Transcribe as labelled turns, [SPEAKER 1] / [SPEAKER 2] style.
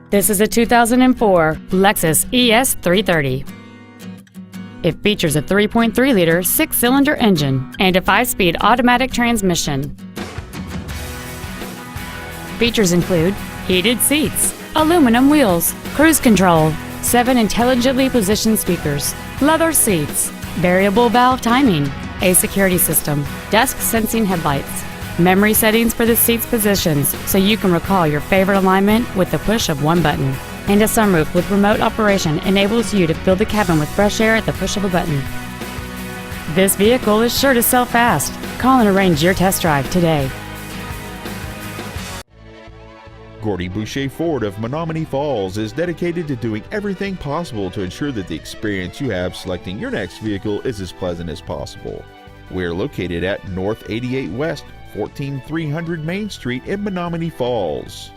[SPEAKER 1] This is a 2004 Lexus ES330. It features a 3.3-liter six-cylinder engine and a 5-speed automatic transmission. Features include heated seats, aluminum wheels, cruise control, 7 intelligently positioned speakers, leather seats, variable valve timing, a security system, dusk sensing headlights, memory settings for the seat's positions so you can recall your favorite alignment with the push of one button, and a sunroof with remote operation enables you to fill the cabin with fresh air at the push of a button. This vehicle is sure to sell fast. Call and arrange your test drive today.
[SPEAKER 2] Gordy Boucher Ford of Menominee Falls is dedicated to doing everything possible to ensure that the experience you have selecting your next vehicle is as pleasant as possible. We're located at North 88 West, 14300 Main Street in Menominee Falls.